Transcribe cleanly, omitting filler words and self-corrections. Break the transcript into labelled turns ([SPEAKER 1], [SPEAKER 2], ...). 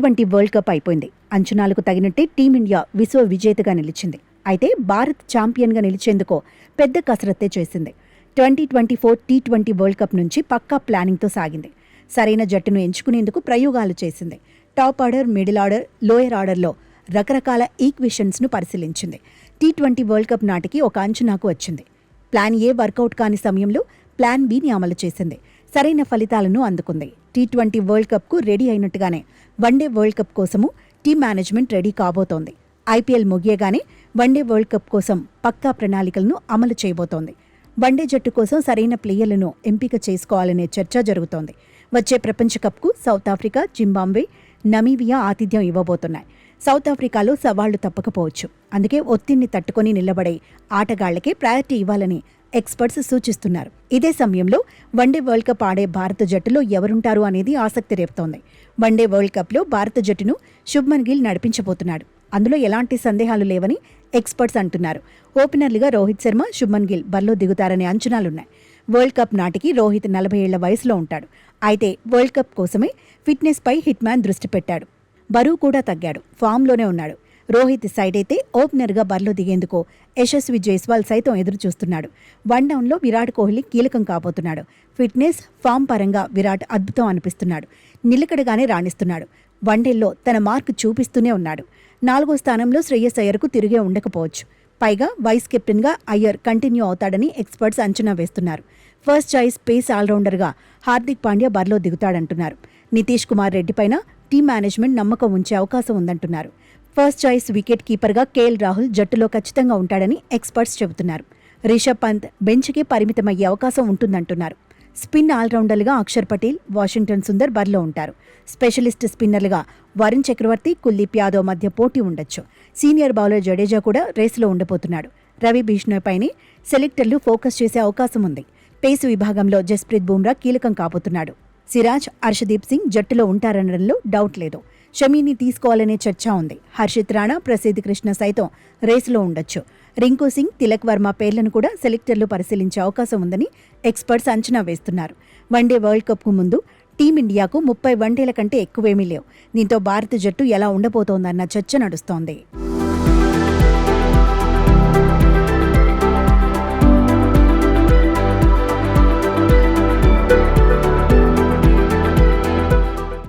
[SPEAKER 1] T20 world cup అయిపోయింది. అంచనాలకు తగినట్టే team India విశ్వ విజేతగా నిలిచింది. అయితే భారత్ ఛాంపియన్గా నిలిచేందుకు పెద్ద కసరత్తే చేసింది. 2024 టీ20 వరల్డ్ కప్ నుంచి పక్కా ప్లానింగ్తో సాగింది. సరైన జట్టును ఎంచుకునేందుకు ప్రయోగాలు చేసింది. Top order, middle order, lower ఆర్డర్లో రకరకాల ఈక్వేషన్స్ను పరిశీలించింది. టీ20 వరల్డ్ కప్ నాటికి ఒక అంచనాకు వచ్చింది. ప్లాన్ ఏ వర్కౌట్ కాని సమయంలో ప్లాన్ బిని అమలు చేసింది. సరైన ఫలితాలను అందుకుంది. టీ20 వరల్డ్ కప్కు రెడీ అయినట్టుగానే వన్డే వరల్డ్ కప్ కోసము టీమ్ మేనేజ్మెంట్ రెడీ కాబోతోంది. ఐపీఎల్ ముగియగానే వన్డే వరల్డ్ కప్ కోసం పక్కా ప్రణాళికలను అమలు చేయబోతోంది. వన్డే జట్టు కోసం సరైన ప్లేయర్లను ఎంపిక చేసుకోవాలనే చర్చ జరుగుతోంది. వచ్చే ప్రపంచ కప్కు సౌత్ ఆఫ్రికా, జింబాబ్వే, నమీబియా ఆతిథ్యం ఇవ్వబోతున్నాయి. సౌత్ ఆఫ్రికాలో సవాళ్లు తప్పకపోవచ్చు. అందుకే ఒత్తిడిని తట్టుకొని నిలబడే ఆటగాళ్లకే ప్రయారిటీ ఇవ్వాలని ఎక్స్పర్ట్స్ సూచిస్తున్నారు. ఇదే సమయంలో వన్డే వరల్డ్ కప్ ఆడే భారత జట్టులో ఎవరుంటారు అనేది ఆసక్తి రేపుతోంది. వన్డే వరల్డ్ కప్లో భారత జట్టును శుభ్మన్ గిల్ నడిపించబోతున్నాడు. అందులో ఎలాంటి సందేహాలు లేవని ఎక్స్పర్ట్స్ అంటున్నారు. ఓపెనర్లుగా రోహిత్ శర్మ, శుభ్మన్ గిల్ బరిలో దిగుతారనే అంచనాలున్నాయి. వరల్డ్ కప్ నాటికి రోహిత్ 40 ఏళ్ల వయసులో ఉంటాడు. అయితే వరల్డ్ కప్ కోసమే ఫిట్నెస్పై హిట్మ్యాన్ దృష్టి పెట్టాడు. బరువు కూడా తగ్గాడు. ఫామ్లోనే ఉన్నాడు. రోహిత్ సైడ్ అయితే ఓపెనర్గా బరిలో దిగేందుకు యశస్వి జైస్వాల్ సైతం ఎదురుచూస్తున్నాడు. వన్డౌన్లో విరాట్ కోహ్లీ కీలకం కాబోతున్నాడు. ఫిట్నెస్, ఫామ్ పరంగా విరాట్ అద్భుతం అనిపిస్తున్నాడు. నిలకడగానే రాణిస్తున్నాడు. వన్డేల్లో తన మార్కు చూపిస్తూనే ఉన్నాడు. 4వ స్థానంలో శ్రేయస్ అయ్యర్కు తిరిగే ఉండకపోవచ్చు. పైగా వైస్ కెప్టెన్గా అయ్యర్ కంటిన్యూ అవుతాడని ఎక్స్పర్ట్స్ అంచనా వేస్తున్నారు. ఫస్ట్ చాయిస్ పేస్ ఆల్రౌండర్గా హార్దిక్ పాండ్యా బరిలో దిగుతాడంటున్నారు. నితీష్ కుమార్ రెడ్డిపైన టీమ్ మేనేజ్మెంట్ నమ్మకం ఉంచే అవకాశం ఉందంటున్నారు. ఫస్ట్ చాయిస్ వికెట్ కీపర్గా కేఎల్ రాహుల్ జట్టులో ఖచ్చితంగా ఉంటాడని ఎక్స్పర్ట్స్ చెబుతున్నారు. రిషబ్ పంత్ బెంచ్కే పరిమితమయ్యే అవకాశం ఉంటుందంటున్నారు. స్పిన్ ఆల్రౌండర్లుగా అక్షర్ పటేల్, వాషింగ్టన్ సుందర్ బరిలో ఉంటారు. స్పెషలిస్ట్ స్పిన్నర్లుగా వరుణ్ చక్రవర్తి, కుల్దీప్ యాదవ్ మధ్య పోటీ ఉండొచ్చు. సీనియర్ బౌలర్ జడేజా కూడా రేసులో ఉండబోతున్నాడు. రవి బిష్ణోయ్ పైనే సెలెక్టర్లు ఫోకస్ చేసే అవకాశం ఉంది. పేస్ విభాగంలో జస్ప్రీత్ బుమ్రా కీలకం కాబోతున్నాడు. సిరాజ్, హర్షదీప్ సింగ్ జట్టులో ఉంటారనడంలో డౌట్ లేదు. షమీని తీసుకోవాలనే చర్చ ఉంది. హర్షిత్ రాణా, ప్రసిద్ధ్ కృష్ణ సైతం రేసులో ఉండొచ్చు. రింకు సింగ్, తిలక్ వర్మ పేర్లను కూడా సెలెక్టర్లు పరిశీలించే అవకాశం ఉందని ఎక్స్పర్ట్స్ అంచనా వేస్తున్నారు. వన్డే వరల్డ్ కప్కు ముందు టీమిండియాకు 30 వన్డేల కంటే ఎక్కువేమీ లేవు. దీంతో భారత జట్టు ఎలా ఉండబోతోందన్న చర్చ నడుస్తోంది.